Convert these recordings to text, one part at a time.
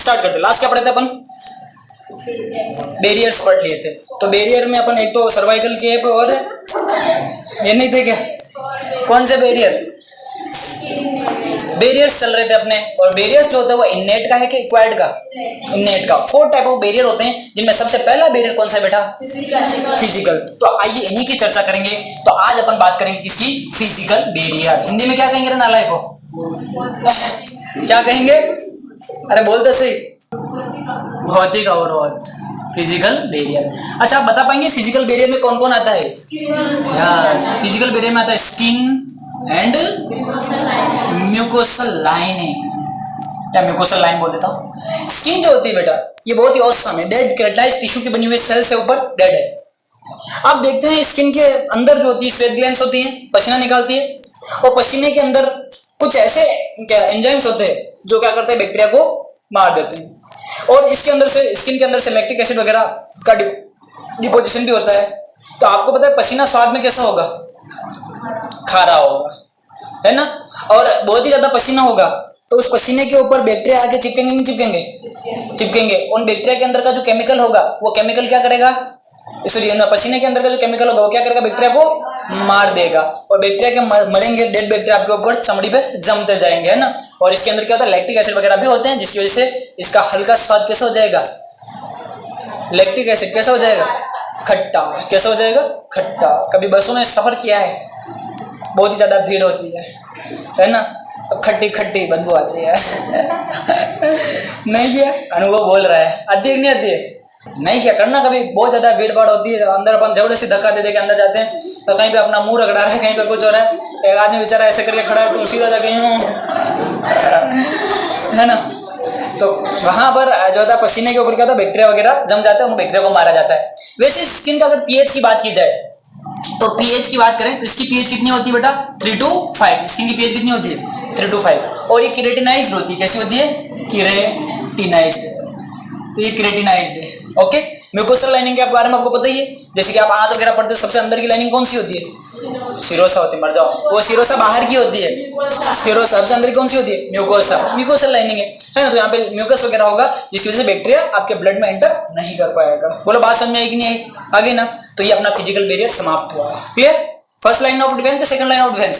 Start करते। Last क्या पढ़े थे अपन? बैरियर्स पढ़ लिए थे। तो बैरियर में अपन एक तो सर्वाइकल कैप और ये नहीं थे क्या, कौन से बैरियर? बैरियर्स चल रहे थे अपने। और बैरियर्स जो होता है वो इननेट का है कि एक्वायर्ड का? इननेट का। 4 टाइप ऑफ बैरियर होते हैं, जिनमें सबसे पहला बैरियर कौन सा है बेटा? फिजिकल। तो आइए इन्हीं की चर्चा करेंगे। तो आज अपन बात करेंगे किसकी? Physical barrier. हिंदी में क्या कहेंगे रे नालायक को? क्या कहेंगे? अरे बोल तो सही। भौतिक अवरोध, फिजिकल बैरियर। अच्छा आप बता पाएंगे फिजिकल बैरियर में कौन कौन आता है? फिजिकल बैरियर में आता है स्किन एंड म्यूकोसल लाइनिंग, या म्यूकोसल लाइन बोल देता हूँ। स्किन जो होती है बेटा ये बहुत ही औसम है, डेड केराटिनाइज्ड टिश्यू की बनी हुई सेल से ऊपर डेड है। आप देखते हैं स्किन के अंदर जो होती है स्वेट ग्लैंड्स होती हैं, पसीना निकालती है, और पसीने के अंदर कुछ ऐसे एंजाइम्स होते हैं जो क्या करते हैं? बैक्टीरिया को मार देते हैं। और इसके अंदर से, स्किन के अंदर से लैक्टिक एसिड वगैरह का डिपोजिशन भी होता है। तो आपको पता है पसीना स्वाद में कैसा होगा? खारा होगा, है ना। और बहुत ही ज्यादा पसीना होगा तो उस पसीने के ऊपर बैक्टीरिया आके चिपकेंगे नहीं चिपकेंगे? चिपकेंगे। उन बैक्टीरिया के अंदर का जो केमिकल होगा वो केमिकल क्या करेगा? इसलिए ना पसीने के अंदर का जो केमिकल होगा वो क्या करेगा? बैक्टीरिया को मार देगा। और बैक्टीरिया के मरेंगे, डेड बैक्टीरिया आपके ऊपर चमड़ी पे जमते जाएंगे, है ना। और इसके अंदर क्या होता है? लैक्टिक एसिड वगैरह भी होते हैं, जिसकी वजह से इसका हल्का स्वाद कैसा हो जाएगा? लैक्टिक एसिड कैसा हो जाएगा? खट्टा। कैसा हो जाएगा? खट्टा। कभी बसों में सफर किया है? बहुत ही ज्यादा भीड़ होती है ना, तो खट्टी खट्टी बदबू आती है। नहीं किया? अनुभव बोल रहा है। आती है कि नहीं आती है? नहीं क्या करना कभी, बहुत ज्यादा भीड़ भाड़ होती है, अंदर अपन जबरदस्ती से धक्का दे के अंदर जाते हैं, तो कहीं पे अपना मुंह रगड़ा रहा है, कहीं पे कुछ हो रहा है, एक आदमी बेचारा ऐसे करके खड़ा है, तुम सीधा जा कहीं हो, है ना। तो वहां पर जो होता है पसीने के ऊपर क्या होता है? बैक्टीरिया वगैरह जम जाते हैं, उन बैक्टीरिया को मारा जाता है। वैसे स्किन का अगर पीएच की बात की जाए, तो पीएच की बात करें तो इसकी पीएच कितनी होती है बेटा? 3 to 5। स्किन की पीएच कितनी होती है? 3 to 5। और ये केराटिनाइज्ड होती है। कैसी होती है? केराटिनाइज्ड। तो ये केराटिनाइज्ड है। ओके। म्यूकोसल लाइनिंग के बारे में आपको पता ही है, जैसे कि आप आंत वगैरह पढ़ते हैं, सबसे अंदर की लाइनिंग कौन सी होती है? सिरोसा होती है। मर जाओ, वो सिरोसा बाहर की होती है। सिरोसा सबसे अंदर कौन सी होती है? म्यूकोसा। म्यूकोसल लाइनिंग है ना। तो यहाँ पे म्यूकस वगैरह होगा, जिसकी वजह से बैक्टीरिया आपके ब्लड में एंटर नहीं कर पाएगा। बोलो बात समझ में आई कि नहीं आई? आगे ना। तो ये अपना फिजिकल बैरियर समाप्त हुआ। Clear? First line of defence, second line of defence?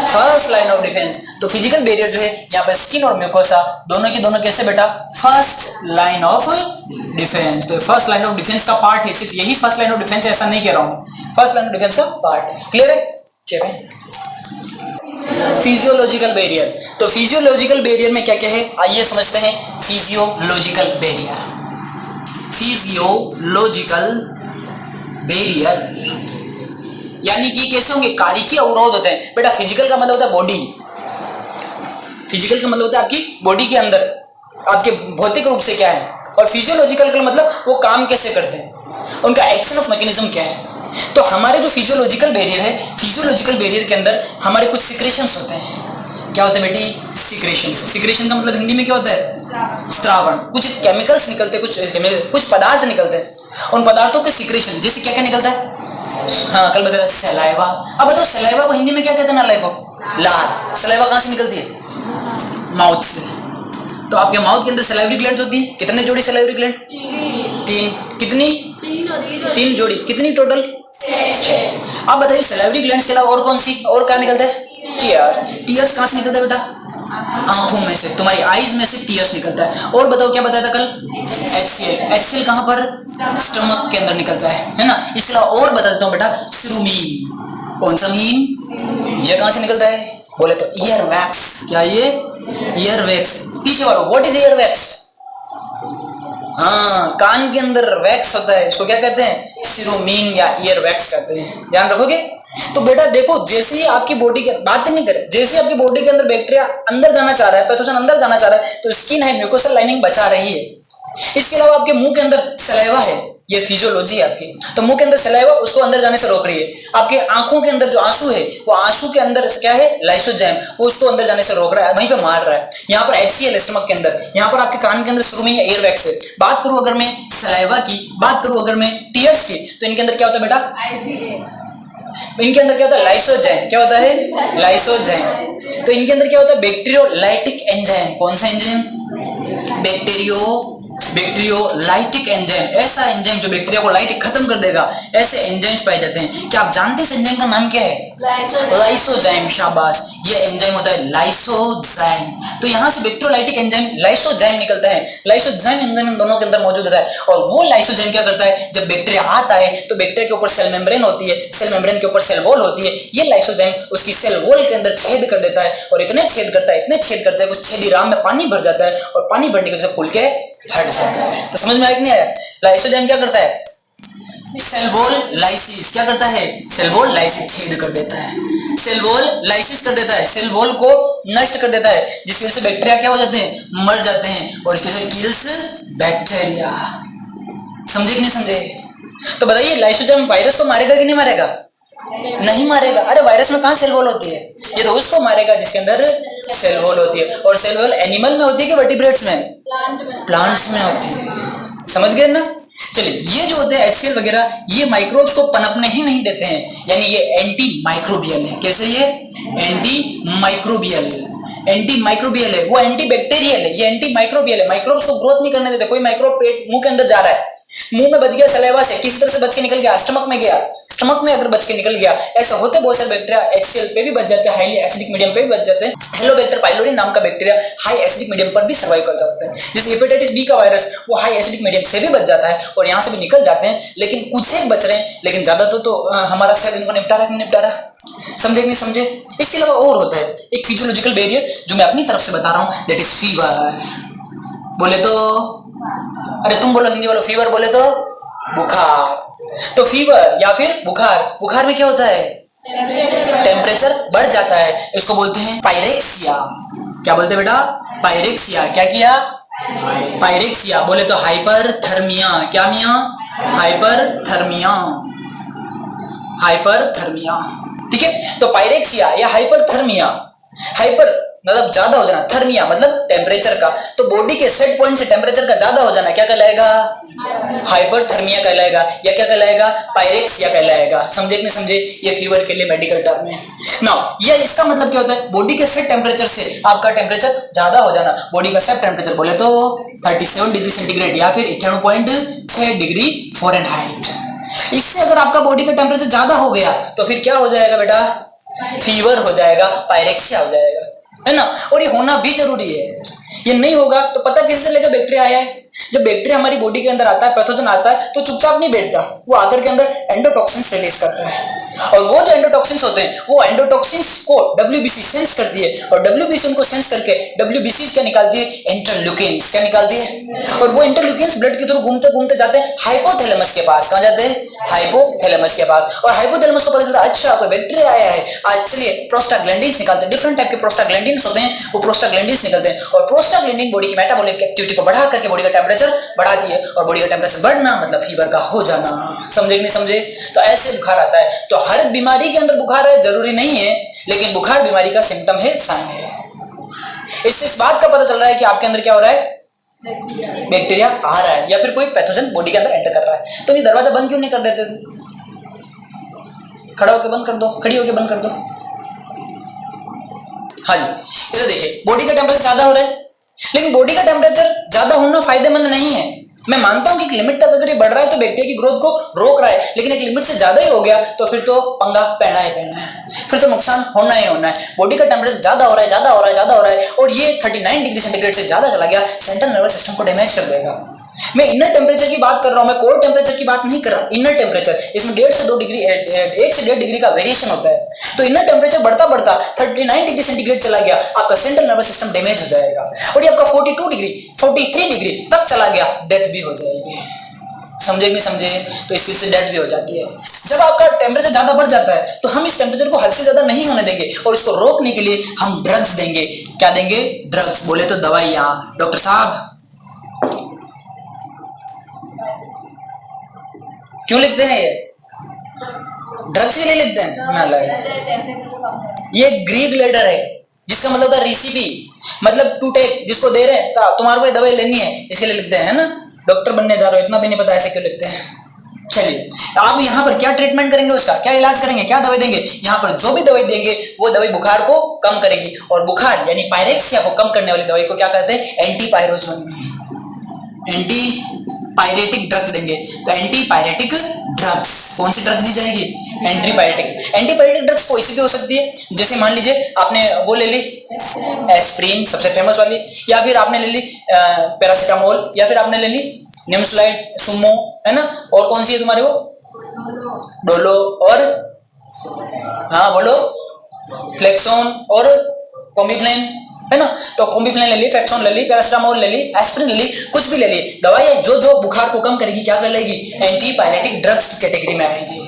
First line of defence. तो फिजिकल बैरियर जो है यहाँ पे स्किन और म्यूकोसा दोनों के दोनों कैसे बेटा? First line of defence. तो फर्स्ट लाइन ऑफ डिफेंस का पार्ट है, सिर्फ यही फर्स्ट लाइन ऑफ डिफेंस है ऐसा नहीं कह रहा हूँ, फर्स्ट लाइन ऑफ डिफेंस का पार्ट है। क्लियर है? चलिए फिजियोलॉजिकल बैरियर। तो फिजियोलॉजिकल बैरियर में क्या क्या है आइए समझते हैं। फिजियोलॉजिकल बैरियर, फिजियोलॉजिकल बैरियर यानी कि कैसे होंगे? कारिकी अवरोध होते हैं बेटा। फिजिकल का मतलब होता है बॉडी, फिजिकल का मतलब होता है आपकी बॉडी के अंदर आपके भौतिक रूप से क्या है, और फिजियोलॉजिकल का मतलब वो काम कैसे करते हैं, उनका एक्शन ऑफ मैकेनिज्म क्या है। तो हमारे जो फिजियोलॉजिकल बैरियर है, फिजियोलॉजिकल बैरियर के अंदर हमारे कुछ सिक्रेशंस होते हैं। क्या होते हैं बेटी? सिक्रेशन। सिक्रेशन का मतलब हिंदी में क्या होता है? स्रावण। कुछ केमिकल्स निकलते हैं, कुछ पदार्थ निकलते हैं, उन पदार्थों के सिक्रेशन। जैसे क्या क्या निकलता है? हाँ कल बताया सलाइवा। अब बताओ सलाइवा को हिंदी में क्या कहते हैं? नालायक को लार। सलाइवा कहाँ से निकलती है? माउथ से। तो आपके माउथ के अंदर सलाइवरी ग्लैंड होती है। कितने जोड़ी सलाइवरी ग्लैंड? 3। कितनी? 3 जोड़ी। कितनी टोटल? 6। आप बताइए सलाइवरी ग्लैंड के अलावा और कौन सी, और क्या निकलता है? टीयर्स। टीयर्स कहाँ से निकलता है बेटा? आंखों में से, तुम्हारी आईज में से टीयर्स निकलता है। और बताओ क्या बताया था कल? HCl। HCl कहाँ पर? स्टमक के अंदर निकलता है ना। इसके अलावा और बता देता हूँ बेटा, सिरुमीन। कौन सा मीन? ये कहाँ से निकलता है? बोले तो ईयर वैक्स। क्या ये? Ear wax. पीछे वालों व्हाट इज ईयर वैक्स? हाँ कान के अंदर वैक्स होता है, इसको क्या कहते हैं? सिरुमीन या ईयर वैक्स कहते हैं। ध्यान रखोगे? तो बेटा देखो, जैसे ही आपकी बॉडी के बात नहीं करे, जैसे आपकी बॉडी के अंदर बैक्टीरिया अंदर जाना चाह रहा है, पैथोजन अंदर जाना चाह रहा है, तो स्किन है, म्यूकोसल लाइनिंग बचा रही है। इसके अलावा आपके मुंह के अंदर सलाइवा है, ये फिजियोलॉजी है आपकी। तो मुंह के अंदर सलाइवा उसको अंदर जाने से रोक रही है। आपके आंखों के अंदर जो आंसू है, वो आंसू के अंदर क्या है? लाइसोजाइम, वो उसको अंदर जाने से रोक रहा है, वहीं पे मार रहा है। यहाँ पर HCl स्टमक के अंदर, यहाँ पर आपके कान के अंदर सिरुमीन या ईयर वैक्स है। बात करूं अगर मैं सलाइवा की, बात करूं अगर मैं टीयर्स की, तो इनके अंदर क्या होता है बेटा? इनके अंदर क्या होता है? लाइसोजाइम। क्या होता है? लाइसोजाइम। तो इनके अंदर क्या होता है? बैक्टीरियोलाइटिक एंजाइम। कौन सा एंजाइम? बैक्टीरियोलाइटिक एंजाइम, ऐसा एंजाइम जो बैक्टीरिया को लाइटिक खत्म कर देगा, ऐसे एंजाइम्स पाए जाते हैं। क्या आप जानते हैं इस एंजाइम का नाम क्या है? लाइसोजाइम। शाबाश, ये एंजाइम होता है लाइसोजाइम। तो यहाँ से बैक्टीरियोलाइटिक एंजाइम लाइसोजाइम निकलता है। लाइसोजाइम एंजाइम दोनों के अंदर मौजूद होता है। और वो लाइसोजाइम क्या करता है, जब बैक्टीरिया आता है तो बैक्टीरिया के ऊपर सेल मेम्ब्रेन होती है, सेल मेम्ब्रेन के ऊपर सेल वॉल होती है। ये लाइसोजाइम उसकी सेल वॉल के अंदर छेद कर देता है, और इतने छेद करता है, इतने छेद करता है कि उस छेदी राम में पानी भर जाता है, और पानी भरने की वजह से फूल के फट जाता है। तो समझ में आया कि नहीं आया? लाइसोजाइम क्या करता है? Cell wall lysis. क्या करता है? सेल वॉल लाइसिस, छेद कर देता है, सेल वॉल लाइसिस कर देता है, सेल वॉल को नष्ट कर देता है, जिसकी वजह से बैक्टीरिया क्या हो जाते हैं? मर जाते हैं, और इसकी वजह से किल्स बैक्टीरिया। समझे कि नहीं समझे? तो बताइए, लाइसोजाइम वायरस को मारेगा कि नहीं मारेगा? नहीं मारेगा। अरे वायरस में कहाँ सेल वॉल होती है? ये तो उसको मारेगा जिसके अंदर सेल वॉल होती है। और सेल वॉल एनिमल में होती है कि वर्टिब्रेट्स में? प्लांट्स में होती है। समझ गए ना? चलिए, ये जो होते हैं HCl वगैरह, ये माइक्रोब्स को पनपने ही नहीं देते हैं, यानी ये एंटी माइक्रोबियल है। कैसे? ये एंटी माइक्रोबियल, एंटी माइक्रोबियल है। वो एंटी बैक्टीरियल है, ये एंटी माइक्रोबियल है। माइक्रोब्स को ग्रोथ नहीं करने देते। कोई माइक्रोब पेट मुंह के अंदर जा रहा है, मुंह में बच गया सलाइवा से, किसी तरह से बच के निकल गया, स्टमक में गया, स्टमक में अगर बच के निकल गया, ऐसे होते बहुत सारे बैक्टीरिया HCl पे भी बच जाते हैं, हाईली एसिडिक मीडियम पे भी बच जाते हैं। एलोबैक्टर पाइलोरी नाम का बैक्टीरिया हाई एसिडिक मीडियम पर भी सर्वाइव कर सकते हैं। जैसे हेपेटाइटिस बी का वायरस, वो हाई एसिडिक मीडियम से भी बच जाता है और यहाँ से भी निकल जाते हैं, लेकिन कुछ एक बच रहे हैं, लेकिन ज्यादातर तो हमारा शरीर इनको निपटा रहा है, निपटा रहा। समझे नहीं समझे? इसके अलावा और होता है एक फिजियोलॉजिकल बैरियर जो मैं अपनी तरफ से बता रहा हूँ, दैट इज फीवर। बोले तो, अरे तुम बोलो हिंदी वालों, फीवर बोले तो बुखार। तो फीवर या फिर बुखार, बुखार में क्या होता है? टेम्परेचर बढ़ जाता है, इसको बोलते हैं पायरेक्सिया। क्या बोलते हैं बेटा? पायरेक्सिया। क्या किया? पायरेक्सिया। बोले तो हाइपरथर्मिया। क्या मिया? Hyperthermia, hyperthermia. ठीक है, तो पायरेक्सिया या हाइपरथर्मिया, हाइपर मतलब ज्यादा हो जाना, थर्मिया मतलब टेम्परेचर का, तो बॉडी के सेट पॉइंट से टेम्परेचर का ज्यादा हो जाना क्या कहलाएगा? हाइपरथर्मिया कहलाएगा, या क्या कहलाएगा? पायरेक्सिया कहलाएगा। समझे कि नहीं समझे? ये फीवर के लिए मेडिकल टर्म है ना। ये इसका मतलब क्या होता है? बॉडी के सेट टेम्परेचर से आपका टेम्परेचर ज्यादा हो जाना। बॉडी का सेट टेम्परेचर बोले तो 37 डिग्री सेंटीग्रेड या फिर 91.6 डिग्री फ़ारेनहाइट। इससे अगर आपका बॉडी का टेम्परेचर ज्यादा हो गया तो फिर क्या हो जाएगा बेटा? फीवर हो जाएगा, पायरेक्सिया हो जाएगा, है ना। और ये होना भी जरूरी है। ये नहीं होगा तो पता किससे चलेगा बैक्टीरिया आया है? जब बैक्टीरिया हमारी बॉडी के अंदर आता है, पैथोजन आता है, तो चुपचाप नहीं बैठता, वो आकर के अंदर एंडोटॉक्सिन्स रिलीज करता है। और वो जो एंडोटॉक्सिन्स होते हैं, वो एंडोटॉक्सिन्स को WBC सेंस करती है, और WBC उनको सेंस करके WBC क्या निकालती है? इंटरल्यूकिन्स। क्या निकालती है? और वो इंटरल्यूकिन्स ब्लड के थ्रू घूमते घूमते जाते हैं हाइपोथैलेमस के पास। कहाँ जाते हैं? हाइपोथैलेमस के पास। और हाइपोथैलेमस को पता चलता है अच्छा कोई बैक्टीरिया आया है, आज चलिए प्रोस्टाग्लैंडिन्स निकालते हैं। डिफरेंट टाइप के प्रोस्टाग्लैंडिन्स होते हैं, वो प्रोस्टाग्लैंडिन्स निकलते हैं, और प्रोस्टाग्लैंडिन बॉडी की मेटाबॉलिक एक्टिविटी को बढ़ा करके बॉडी का टेम्परेचर बढ़ाती है, और बॉडी का टेम्परेचर बढ़ना मतलब फीवर का हो जाना। समझे कि नहीं समझे? तो ऐसे बुखार आता है। तो हर बीमारी के अंदर बुखार है जरूरी नहीं है, लेकिन बुखार बीमारी का सिम्टम है, साइन है। इससे इस बात का पता चल रहा है कि आपके अंदर क्या हो रहा है? बैक्टीरिया आ रहा है, या फिर कोई पैथोजन बॉडी के अंदर एंटर कर रहा है। तो ये दरवाजा बंद क्यों नहीं कर देते? खड़ा होकर बंद कर दो, खड़ी होकर बंद कर दो। हाँ जी, इधर देखिए, बॉडी का टेम्परेचर ज्यादा हो रहा है, लेकिन बॉडी का टेम्परेचर ज्यादा होना फायदेमंद नहीं है। मैं मानता हूं कि एक लिमिट तक अगर ये बढ़ रहा है तो बैक्टीरिया की ग्रोथ को रोक रहा है, लेकिन एक लिमिट से ज्यादा ही हो गया तो फिर तो पंगा पहना ही पहना है, फिर तो नुकसान होना ही होना है। बॉडी का टेम्परेचर ज्यादा हो रहा है, ज्यादा हो रहा है, ज्यादा हो रहा है, और ये 39 डिग्री सेंटीग्रेड से ज्यादा चला गया, सेंट्रल नर्वस सिस्टम को डैमेज कर देगा। मैं इनर टेम्परेचर की बात कर रहा हूं, मैं कोर टेम्परेचर की बात नहीं कर रहा। इनर टेम्परेचर, इसमें 1.5 से 2 डिग्री 1 से 1.5 डिग्री का वेरिएशन होता है। तो इनर टेम्परेचर बढ़ता बढ़ता 39 डिग्री सेंटीग्रेड चला गया, आपका सेंट्रल नर्वस सिस्टम डैमेज हो जाएगा, और ये आपका 42 डिग्री 43 डिग्री तक चला गया, डेथ भी हो जाएगी। समझे कि नहीं समझे? तो इस चीज से डेथ भी हो जाती है। जब आपका टेम्परेचर ज्यादा बढ़ जाता है तो हम इस टेम्परेचर को हद से ज्यादा नहीं होने देंगे, और इसको रोकने के लिए हम ड्रग्स देंगे। क्या देंगे? ड्रग्स। बोले तो दवाइयां। डॉक्टर साहब क्यों लिखते हैं ये? ड्रग्स ही नहीं लिखते हैं ना लगे। ये ग्रीक लेटर है जिसका मतलब था रेसिपी, मतलब टू टेक, जिसको दे रहे हैं तुम्हारे को दवाई लेनी है इसलिए लिखते हैं, है ना। डॉक्टर बनने जा रहे हो, इतना भी नहीं पता ऐसे क्यों लिखते हैं। चलिए आप यहाँ पर क्या ट्रीटमेंट करेंगे, उसका क्या इलाज करेंगे, क्या दवाई देंगे, यहाँ पर जो भी दवाई देंगे वो दवाई बुखार को कम करेगी, और बुखार यानी पायरेक्सिया को कम करने वाली दवाई को क्या कहते हैं, एंटीपायरोजन, एंटीपायरेटिक ड्रग्स देंगे। तो एंटीपायरेटिक ड्रग्स, कौन सी ड्रग्स दी जाएगी, एंटीपायरेटिक। एंटीपायरेटिक ड्रग्स कोई सी भी हो सकती है, जैसे मान लीजिए आपने वो ले ली एस्प्रिन सबसे फेमस वाली, या फिर आपने ले ली पैरासिटामोल, या फिर आपने ले ली निम्सलाइड, सुमो, है ना, और कौन सी है तुम्हारे वो डोलो, और हाँ बोलो फ्लेक्सोन और कॉम्बिफ्लेन, है ना। तो कॉम्बिफ्लेन ले ली, फ्लेक्सोन ले ली, पैरासिटामोल ले ली, एस्प्रिन ले ली, कुछ भी ले ली, दवाई जो जो बुखार को कम करेगी क्या कर लेगी, एंटीपायरेटिक ड्रग्स कैटेगरी में आएगी।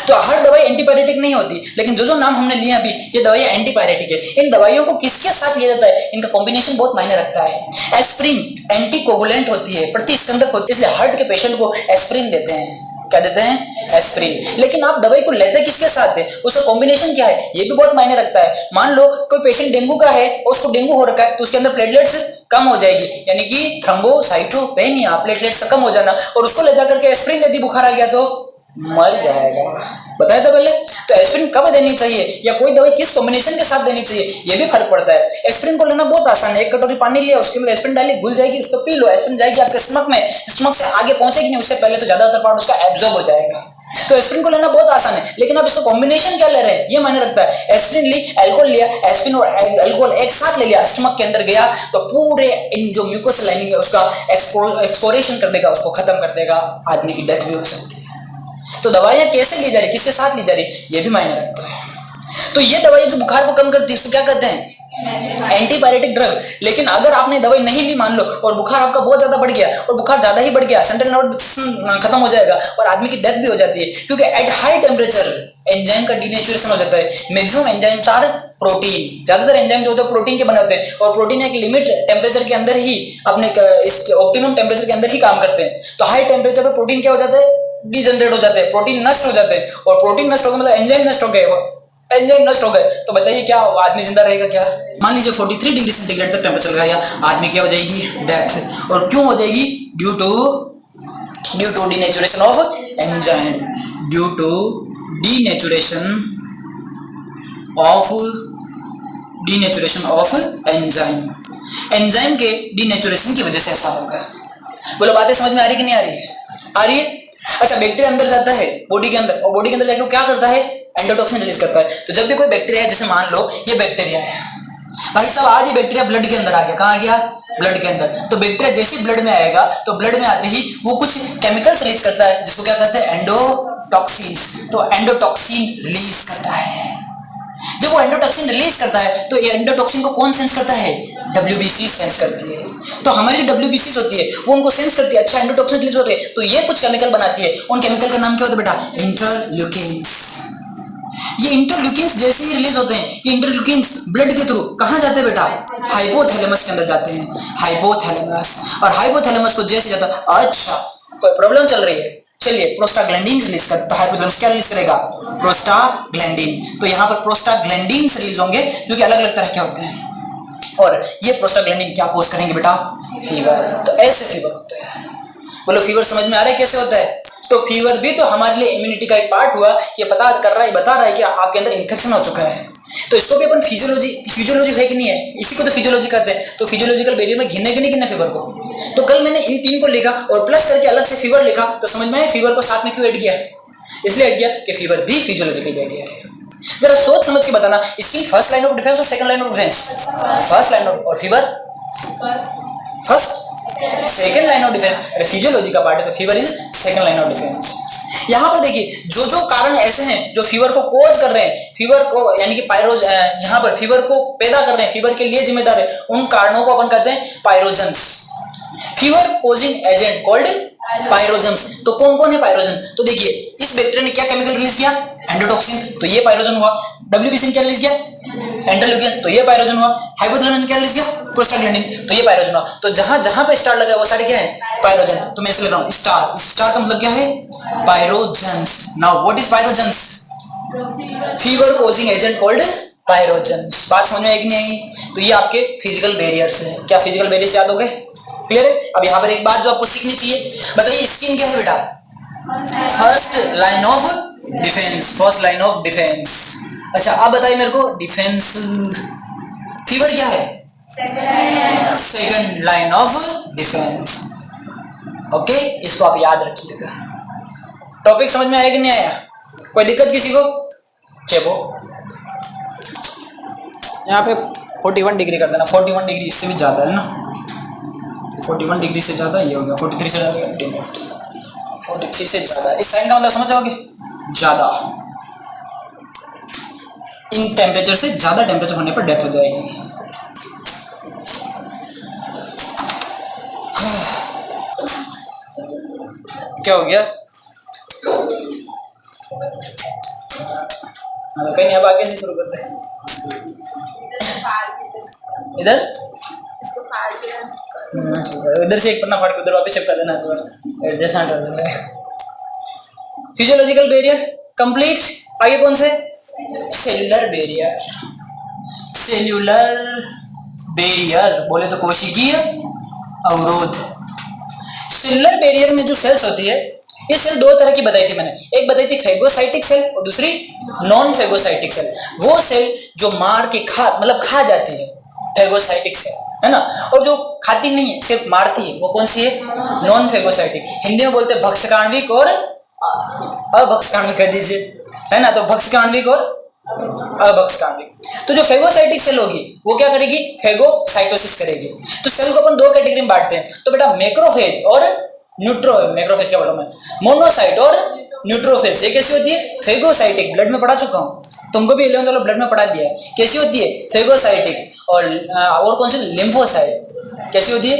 तो हर दवाई एंटीपायरेटिक नहीं होती, लेकिन जो जो नाम हमने लिया अभी ये दवाई एंटीपायरेटिक है। इन दवाइयों को किसके साथ लिया जाता है, इनका कॉम्बिनेशन बहुत मायने रखता है। एस्प्रिन एंटीकोगुलेंट होती है, प्रतिस्कंदक होती है, इसलिए हार्ट के पेशेंट को एस्प्रिन देते हैं, क्या देते हैं, एस्प्रिन। लेकिन आप दवाई को लेते किसके साथ है, उसका कॉम्बिनेशन क्या है, ये भी बहुत मायने रखता है। मान लो कोई पेशेंट डेंगू का है और उसको डेंगू हो रखा है, तो उसके अंदर प्लेटलेट्स कम हो जाएगी, यानी कि थ्रोम्बोसाइटोपेनिया, प्लेटलेट्स कम हो जाना, और उसको ले जाकर के एस्प्रिन दे दी, बुखार आ गया तो मर जाएगा। बताया था पहले। तो एस्प्रिन कब देनी चाहिए, या कोई दवाई किस कॉम्बिनेशन के साथ देनी चाहिए, ये भी फर्क पड़ता है। एस्प्रिन को लेना बहुत आसान है, एक कटोरी पानी लिया, उसके अंदर एस्प्रिन डाली, घुल जाएगी, उसको पी लो, एस्प्रिन जाएगी आपके स्टमक में, स्टमक से आगे पहुंचेगी नहीं, उससे पहले तो ज्यादातर पार्ट उसका एब्जॉर्ब हो जाएगा। तो एस्प्रिन को लेना बहुत आसान है, लेकिन आप इसका कॉम्बिनेशन क्या ले रहे हैं ये मायने रखता है। एस्प्रिन ली, अल्कोहल लिया, एस्प्रिन और अल्कोहल एक साथ ले लिया, स्टमक के अंदर गया तो पूरे इन जो म्यूकोस लाइनिंग है उसका एक्सप्लोरेशन कर देगा, उसको खत्म कर देगा, आदमी की डेथ भी हो सकती है। तो दवाइयां कैसे ली जा रही, किसके साथ ली जा रही, ये भी मायने रखता है। तो ये दवाई जो बुखार को कम करती है उसको क्या कहते हैं, एंटीपायरेटिक ड्रग। लेकिन अगर आपने दवाई नहीं ली मान लो, और बुखार आपका बहुत ज्यादा बढ़ गया, और बुखार ज्यादा ही बढ़ गया, सेंट्रल नर्वस सिस्टम खत्म हो जाएगा और आदमी की डेथ भी हो जाती है, क्योंकि एट हाई टेम्परेचर एंजाइम का डीनेचुरेशन हो जाता है। मैक्सिमम एंजाइम्स आर प्रोटीन, ज्यादातर एंजाइम जो होते हैं प्रोटीन के बने होते हैं, और प्रोटीन एक लिमिट टेम्परेचर के अंदर ही अपने इस ऑप्टिमम टेम्परेचर के अंदर ही काम करते हैं। तो हाई टेम्परेचर पर प्रोटीन क्या हो जाता है, डिजनरेट हो जाते हैं, प्रोटीन नष्ट हो जाते हैं, और प्रोटीन नष्ट हो गए मतलब एंजाइम नष्ट हो गए, एंजाइम नष्ट हो गए, तो बताइए क्या आदमी जिंदा रहेगा क्या। मान लीजिए 43 डिग्री सेंटीग्रेड तक टेम्परेचर गया, आदमी क्या हो जाएगी, डेथ। और क्यों हो जाएगी, due to denaturation of enzyme, due to denaturation of enzyme, enzyme के डीनेचुरेशन की वजह से ऐसा होगा। बोलो बातें समझ में आ रही कि नहीं आ रही है, आ रही है। अच्छा बैक्टीरिया अंदर जाता है बॉडी के अंदर, और बॉडी के अंदर जाके क्या करता है, एंडोटॉक्सिन रिलीज करता है। तो जब भी कोई बैक्टीरिया है, जैसे मान लो ये बैक्टीरिया है भाई साहब, आज ये बैक्टीरिया ब्लड के अंदर आ गया, कहाँ आ गया, ब्लड के अंदर। तो बैक्टीरिया जैसे ब्लड में आएगा तो ब्लड में आते ही वो कुछ केमिकल्स रिलीज करता है, जिसको क्या कहते हैं, एंडोटॉक्सिन। तो एंडोटॉक्सिन रिलीज करता है। जब वो एंडोटॉक्सिन रिलीज करता है तो ये एंडोटॉक्सिन को कौन सेंस करता है, WBC सेंस करती है। तो हमारी WBC होती है वो उनको सेंस करती है, अच्छा एंडोटॉक्सिन रिलीज हो रही है, तो ये कुछ केमिकल बनाती है। उन केमिकल का नाम क्या होता है बेटा, इंटरल्यूकिन्स। ये इंटरल्यूकिन्स जैसे ही रिलीज होते हैं, ये इंटरल्यूकिन्स ब्लड के थ्रू कहाँ जाते हैं बेटा, हाइपोथैलेमस के अंदर जाते हैं, हाइपोथैलेमस। और हाइपोथैलेमस को जैसे जाता, अच्छा कोई प्रॉब्लम चल रही है, चलिए प्रोस्टाग्लैंडिन रिलीज करता है, हाइपोथैलेमस क्या रिलीज करेगा, प्रोस्टाग्लैंडिन। तो यहाँ पर प्रोस्टाग्लैंडिन रिलीज होंगे जो कि अलग अलग तरह के होते हैं, और ये प्रोस्टाग्लैंडिन क्या कोज करेंगे बेटा, फीवर। तो ऐसे फीवर होता है। बोलो फीवर समझ में आ रहा है कैसे होता है। तो फीवर भी तो हमारे लिए इम्यूनिटी का एक पार्ट हुआ, ये बता रहा है कि आपके अंदर इन्फेक्शन हो चुका है। तो इसको भी अपन फिजियोलॉजी है कि नहीं है, इसी को तो फिजियोलॉजी कहते हैं। तो फिजियोलॉजिकल बैरियर में गिनने की नहीं फीवर को। तो कल मैंने इन तीन को लिखा और प्लस करके अलग से फीवर लिखा, तो समझ में आया फीवर को साथ में क्यों ऐड किया, इसलिए ऐड किया कि फीवर भी फिजियोलॉजिकल बैरियर है। जरा सोच समझ के बताना, इसकी फर्स्ट लाइन ऑफ डिफेंस और second line of defence, first line of, और fever first second line of defence. Physiology का पार्ट है तो fever is second line of defence. यहाँ पर देखिए जो जो कारण ऐसे हैं जो फीवर को कोज कर रहे हैं, फीवर को यानी कि पायरोज, यहाँ पर फीवर को पैदा कर रहे हैं, फीवर के लिए जिम्मेदार है, उन कारणों को अपन कहते हैं pyrogens. Fever causing agent called pyrogens. तो कौन कौन है पायरोजन, तो देखिए इस बैक्टीरिया ने क्या केमिकल रिलीज किया, एंडोटॉक्सिन, तो ये पायरोजन हुआ। WBC ने क्या रिलीज किया, एंटरल्यूकिन, तो ये पायरोजन हुआ। हाइपोथैलेमस ने क्या रिलीज किया, प्रोस्टाग्लैंडिन, तो ये पायरोजन हुआ। तो जहां जहां पे स्टार लगा वो सारे क्या है, पायरोजन। तो मैं इसे ले रहा हूं स्टार, इस स्टार का मतलब क्या है, pyrogens. Now what is pyrogens, fever causing agent called pyrogens. बात समझ में आई कि नहीं आई। तो ये आपके फिजिकल बैरियर्स है। क्या फिजिकल बैरियर्स याद हो गए, क्लियर है। अब यहाँ पर एक बात जो आपको सीखनी चाहिए, बताइए स्किन क्या है बेटा, first line of defence, first line of defence. अच्छा अब बताइए मेरे को, डिफेंस फीवर क्या है? Second line of defence. Okay, इसको आप याद रखिएगा। टॉपिक समझ में आया कि नहीं आया? कोई दिक्कत किसी को? चलो यहाँ पे 41 डिग्री कर देना, 41 डिग्री इससे भी ज़्यादा है ना, 41 डिग्री से ज़्यादा ये होगा, 43 से ज़्यादा, 43 से ज़्यादा। इस साइन का मतलब समझ जाओगे? ज़्यादा, इन टेम्परेचर से ज़्यादा टेम्परेचर होने पर डेथ हो जाएगी। क्या हो गया? कहीं नहीं, अब आगे से शुरू करते हैं। इधर इधर से एक पन्ना फाड़ के उधर वापस चिपका देना, एडजस्टमेंट कर देना। Physiological barrier complete. आगे कौन से? Cellular barrier. सेल्यूलर बैरियर बोले तो कोशिकीय अवरोध। सेलुलर बैरियर में जो सेल्स होती है, ये सेल दो तरह की बताई थी मैंने, एक बताई थी फेगोसाइटिक सेल और दूसरी नॉन फेगोसाइटिक सेल। वो सेल जो मार के खा जाती है, फेगोसाइटिक सेल है ना, और जो खाती नहीं है सिर्फ मारती है, वो कौन सी है? Non phagocytic. हिंदी में बोलते हैं भक्षकाण्विक और अभक्षकाण्विक कह दीजिए, है ना, तो भक्षकाण्विक और अभक्षकाण्विक। तो जो फेगोसाइटिक सेल होगी वो क्या करेगी? फेगोसाइटोसिस करेगी। तो सेल को अपन दो कैटेगरी में बांटते हैं, तो बेटा मैक्रोफेज और मैक्रोफेज क्या बोला मैं? मोनोसाइट और न्यूट्रोफेज। ये कैसी होती है? फेगोसाइटिक। ब्लड में पढ़ा चुका हूँ, तुमको भी 11th वाला ब्लड में पढ़ा दिया है। कैसी होती है? फेगोसाइटिक। और कौन सी? लिम्फोसाइट। कैसी होती है?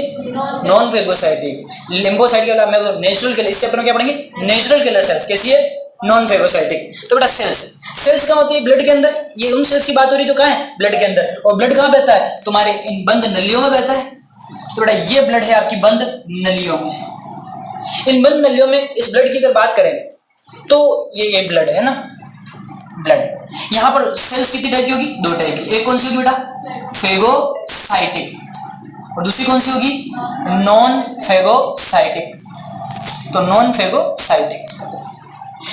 Non phagocytic. लिम्फोसाइट के मैं नेचुरल किलर, इससे अपन क्या पढ़ेंगे? Natural killer sales. कैसी है? Non phagocytic. तो बेटा सेल्स कहाँ होती है? ब्लड के अंदर। ये उन सेल्स की बात हो रही जो कहाँ है? ब्लड के अंदर। और ब्लड कहाँ बहता है? तुम्हारे इन बंद नलियों में बहता है। तो बेटा ये ब्लड है आपकी बंद नलियों में। इन बंद नलियों में इस ब्लड की अगर बात करें तो ये ब्लड है ना, ब्लड। यहाँ पर सेल्स कितनी टाइप की होगी? दो टाइप की। एक कौन सी होगी बेटा? फेगोसाइटिक, और दूसरी कौन सी होगी? Non phagocytic. तो नॉन फेगोसाइटिक।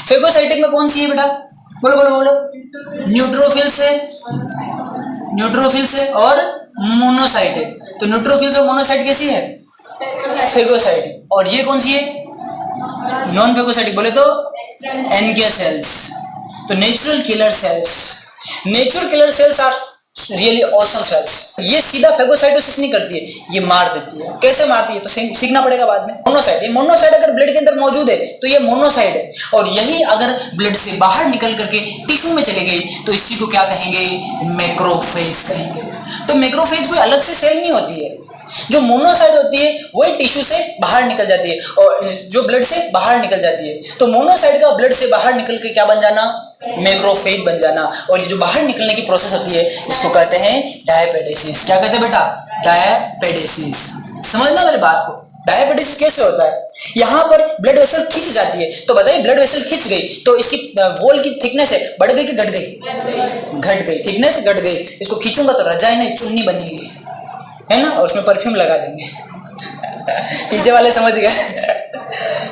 फेगोसाइटिक में कौन सी है बेटा? बोलो बोलो बोलो। न्यूट्रोफिल्स है, न्यूट्रोफिल्स है और मोनोसाइटिक। तो न्यूट्रोफिल्स और मोनोसाइट कैसी है? फेगोसाइटिक। और ये कौन सी है? Non phagocytic. बोले तो एनके सेल्स। तो natural killer cells. Natural killer cells are really awesome cells. ये सीधा फेगोसाइटोसिस नहीं करती है, ये मार देती है। कैसे मारती है तो सीखना पड़ेगा बाद में। मोनोसाइट, ये मोनोसाइट अगर ब्लड के अंदर मौजूद है तो ये मोनोसाइट है, और यही अगर ब्लड से बाहर निकल करके टिश्यू में चली गई तो इसी को क्या कहेंगे? मैक्रोफेज कहेंगे। तो मैक्रोफेज कोई अलग से सेल नहीं होती है। जो मोनोसाइट होती है वही टिश्यू से बाहर निकल जाती है, और जो ब्लड से बाहर निकल जाती है। तो मोनोसाइट का ब्लड से बाहर निकल के क्या बन जाना? मैक्रोफेज बन जाना। और ये जो बाहर निकलने की प्रोसेस होती है इसको कहते हैं डायपेडेसिस। क्या कहते हैं बेटा? डायपेडेसिस। समझना मेरी बात को। डायपेडेसिस कैसे होता है? यहाँ पर ब्लड वेसल खिंच जाती है, तो बताइए ब्लड वेसल खिंच गई तो इसकी वॉल की थिकनेस है बढ़ गई कि घट गई? घट गई। थिकनेस घट गई। इसको खींचूंगा तो रजाई नहीं चुन्नी बनेगी, है ना, और उसमें परफ्यूम लगा देंगे। पीछे वाले समझ गए।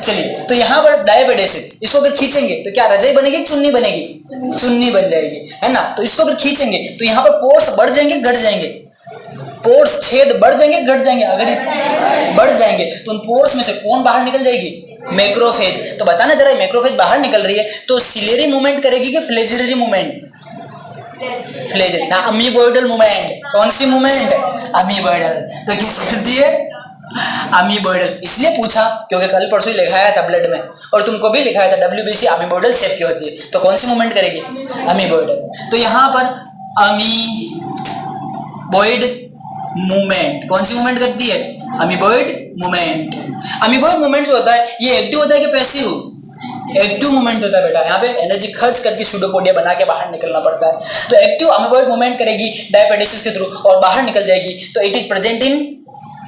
चलिए, तो यहाँ पर डायपेडेसिस, इसको अगर खींचेंगे तो क्या रजाई बनेगी? चुन्नी बनेगी? चुन्नी बन जाएगी, है ना। तो इसको अगर खींचेंगे तो यहाँ पर पोर्स बढ़ जाएंगे घट जाएंगे? पोर्स छेद बढ़ जाएंगे घट जाएंगे? अगर बढ़ जाएंगे तो उन पोर्स में से कौन बाहर निकल जाएगी? मैक्रोफेज। तो बताना जरा, मैक्रोफेज बाहर निकल रही है तो सिलेरी मूवमेंट करेगी कि फ्लेजिलरी मूवमेंट? फ्लेजिल ना, अमीबॉइडल मूवमेंट। कौन सी मूवमेंट? अमीबॉइडल। तो किस करती है? अमीबॉइडल। इसलिए पूछा क्योंकि कल परसों लिखाया था ब्लड में, और तुमको भी लिखाया था WBC अमीबॉइडल शेप की होती है। तो कौन सी मूवमेंट करेगी? अमीबॉइडल। तो यहाँ पर अमीबॉइड मूवमेंट कौन सी मूवमेंट करती है? Amoeboid movement. अमीबॉइड मूवमेंट जो होता है ये एक्टिव होता है कि पैसिव? एक्टिव मूवमेंट होता है बेटा। यहाँ पे एनर्जी खर्च करके सूडोपोडिया बना के बाहर निकलना पड़ता है। तो एक्टिव अमीबॉइड मूवमेंट करेगी डायपेडेसिस के थ्रू और बाहर निकल जाएगी। तो it is present in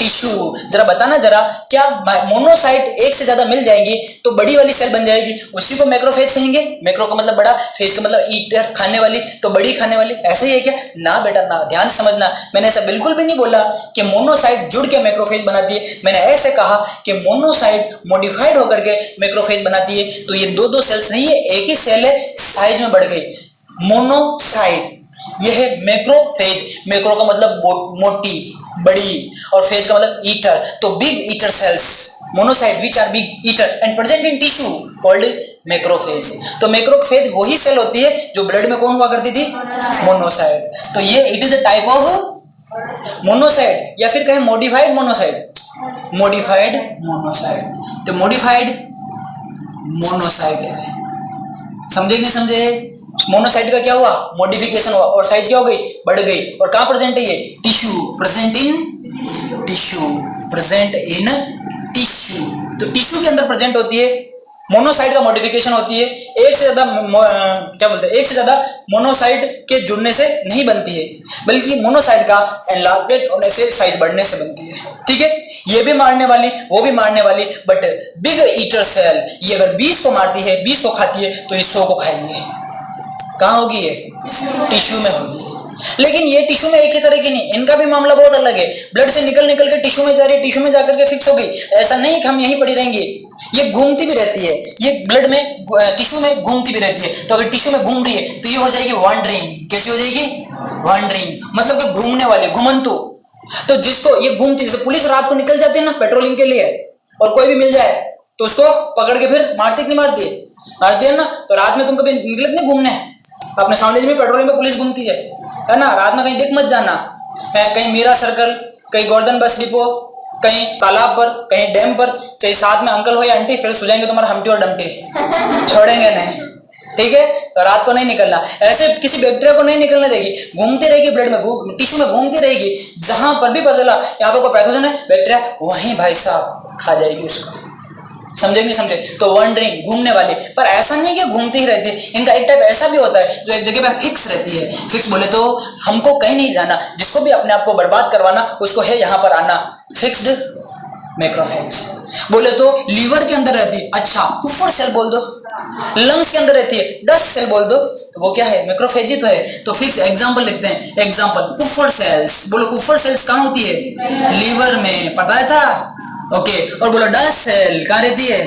tissue. जरा बताना जरा, क्या मोनोसाइट एक से ज्यादा मिल जाएंगी तो बड़ी वाली सेल बन जाएगी, उसी को मैक्रोफेज कहेंगे। मैक्रो का मतलब बड़ा, फेज का मतलब ईटर खाने वाली, तो बड़ी खाने वाली, ऐसा ही है क्या? ना बेटा ना, ध्यान से समझना, मैंने ऐसा बिल्कुल भी नहीं बोला कि मोनोसाइट जुड़ के मैक्रोफेज बनाती है। मैंने ऐसे कहा कि मोनोसाइट मॉडिफाइड होकर के मैक्रोफेज बनाती है। तो ये दो सेल्स नहीं है, एक ही सेल है, साइज में बढ़ गई, मोनोसाइट। यह है मैक्रोफेज। मैक्रो का मतलब मोटी, बड़ी, और फेज का मतलब ईटर। तो big eater cells, monocyte which are big eater and present in tissue called macrophage. तो मैक्रोफेज वही सेल होती है जो ब्लड में कौन हुआ करती थी? मोनोसाइट। तो ये it is a type of monocyte, या फिर कहें मॉडिफाइड मोनोसाइट। मॉडिफाइड मोनोसाइट, तो मॉडिफाइड मोनोसाइट है। समझे कि नहीं समझे? मोनोसाइट का क्या हुआ? मॉडिफिकेशन हुआ और साइज क्या हो गई? बढ़ गई। और कहाँ प्रेजेंट है ये? Tissue, present in tissue, present in tissue. तो टिश्यू के अंदर प्रेजेंट होती है। मोनोसाइट का मॉडिफिकेशन होती है, एक से ज्यादा क्या बोलते हैं, एक से ज्यादा मोनोसाइट के जुड़ने से नहीं बनती है, बल्कि मोनोसाइट का एनलार्जमेंट होने से, साइज बढ़ने से बनती है। ठीक है, ये भी मारने वाली, वो भी मारने वाली, बट बिग ईटर सेल ये अगर 20 को मारती है, 20 को खाती है, तो ये 100 को खाएंगे। कहाँ होगी ये? टिश्यू में होगी। लेकिन ये टिश्यू में एक ही तरह की नहीं, इनका भी मामला बहुत अलग है। ब्लड से निकल के टिश्यू में जा रही है, टिश्यू में जाकर के फिक्स हो गई। ऐसा नहीं कि हम यहीं पड़ी रहेंगे, ये घूमती भी रहती है, ये ब्लड में टिश्यू में घूमती भी रहती है। तो अगर टिश्यू में घूम रही है तो ये हो जाएगी वॉन्डरिंग। कैसी हो जाएगी? वॉन्डरिंग, मतलब कि घूमने वाले, घुमंतु। तो जिसको ये घूमती, जैसे पुलिस रात को निकल जाती है ना पेट्रोलिंग के लिए, और कोई भी मिल जाए तो उसको पकड़ के फिर मारती नहीं मारती? मारती है ना। तो रात में तुम कभी निकले नहीं घूमने? अपने सामने में पेट्रोलिंग में पुलिस घूमती है ना। रात में कहीं दिख मत जाना, कहीं मीरा सर्कल, कहीं गोवर्धन बस डिपो, कहीं तालाब पर, कहीं डैम पर, चाहे साथ में अंकल हो या आंटी, फिर सो जाएंगे तुम्हारा हमटी और डमटी, छोड़ेंगे नहीं। ठीक है, तो रात को नहीं निकलना, ऐसे किसी बैक्टीरिया को नहीं निकलने देगी, घूमती रहेगी ब्लड में, टिश्यू में घूमती रहेगी। जहां पर भी पता चला यहाँ पर कोई पैथोजन है बैक्टीरिया, वहीं भाई साहब खा जाएगी उसको। समझे नहीं समझे? तो वॉन्डरिंग, घूमने वाली। पर ऐसा नहीं कि घूमती ही रहती है, इनका एक टाइप ऐसा भी होता है जो एक जगह पे फिक्स रहती है। फिक्स बोले तो हमको कहीं नहीं जाना, जिसको भी अपने आप को बर्बाद करवाना उसको है यहाँ पर आना, फिक्स्ड मैक्रोफेज। बोले तो लीवर के अंदर रहती है, अच्छा कुफर सेल बोल दो, लंग्स के अंदर रहती है, डस्ट सेल बोल दो, तो वो क्या है? मैक्रोफेज ही तो है। तो फिक्स एग्जांपल लिखते हैं, एग्जांपल कुफर सेल्स। बोलो कुफर सेल्स कहाँ होती है? लीवर में, पता है था? ओके। और बोलो डस्ट सेल कहाँ रहती है?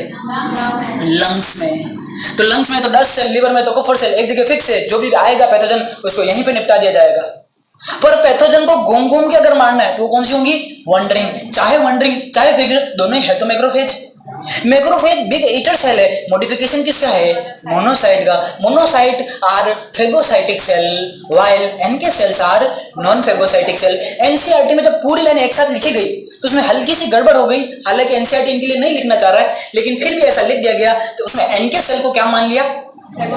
लंग्स में। तो लंग्स में तो डस्ट सेल, लीवर में तो कुफर सेल, एक जगह फिक्स है। जो भी आएगा पैथोजन उसको यहीं पे निपटा दिया जाएगा। पर पैथोजन को घूम घूम के अगर मारना है तो कौन सी होंगी? वॉन्डरिंग। चाहे फिक्स्ड, दोनों ही है तो macrophage. Macrophage big eater cell है। मॉडिफिकेशन किसका है? मोनोसाइट का। Monocyte are phagocytic cell while NK cells are non phagocytic cell. NCERT में जब पूरी लाइन एक साथ लिखी गई तो उसमें हल्की सी गड़बड़ हो गई। हालांकि एनसीईआरटी इनके लिए नहीं लिखना चाह रहा है, लेकिन फिर भी ऐसा लिख दिया गया। तो उसमें एनके सेल को क्या मान लिया?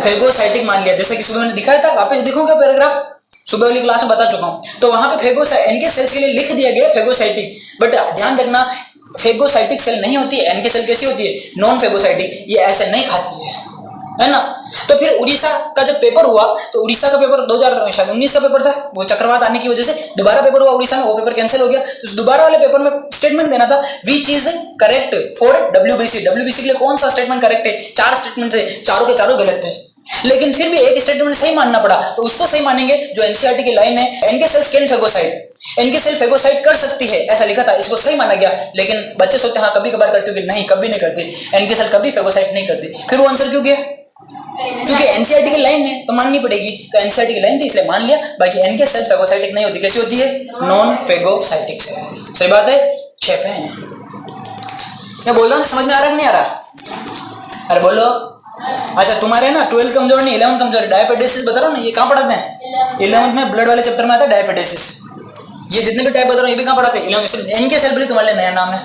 फेगोसाइटिक मान लिया। जैसे कि सुबह मैंने दिखाया था, वापस देखोगे पैराग्राफ, सुबह वाली क्लास में बता चुका हूं। तो वहां पे एनके सेल्स के लिए लिख दिया गया फेगोसाइटिक। बट ध्यान रखना, फेगोसाइटिक सेल नहीं होती है। एनके सेल कैसी होती है? Non phagocytic. ये ऐसे नहीं खाती है ना। तो फिर उड़ीसा का जब पेपर हुआ, तो उड़ीसा का पेपर 2019 का पेपर था, वो चक्रवात आने की वजह से दोबारा पेपर हुआ उड़ीसा में, वो पेपर कैंसिल हो गया। तो दोबारा वाले पेपर में स्टेटमेंट देना था, which is correct for WBC. WBC के लिए कौन सा स्टेटमेंट करेक्ट है? 4 स्टेटमेंट थे, चारों के चारों गलत थे। लेकिन फिर भी एक स्टेटमेंट सही मानना पड़ा, तो उसको सही मानेंगे जो एनसीईआरटी की लाइन है, एनके सेल्स किल फेगोसाइट। एनके सेल फेगोसाइट कर सकती है, ऐसा लिखा था, इसको सही माना गया। लेकिन बच्चे सोचते हैं हाँ कभी कभार करते हो, कि नहीं कभी नहीं करते, एनके सेल कभी फेगोसाइट नहीं करती। फिर वो आंसर क्यों गया? क्योंकि एनसीईआरटी की लाइन है तो माननी पड़ेगी। तो एनसीईआरटी की लाइन थी इसलिए मान लिया। बाकी एनके सेल फेगोसाइटिक नहीं होती। कैसी होती है? Non phagocytic cell. सही बात है। चेप है। मैं बोल रहा हूँ, समझ में आ रहा है नहीं आ रहा? अरे बोलो। अच्छा तुम्हारे ना 12 कमजोर नहीं, 11 कमजोर है। डायबिटीज बता रहा हूँ ना, ये कहाँ पढ़ाते हैं? 11th में ब्लड वाले चैप्टर में आता है डायबिटीज। ये जितने भी टाइप बता रहा हूँ ये भी कहाँ पढ़ाते हैं? 11th। एनके सेल भी तुम्हारे लिए नया नाम है।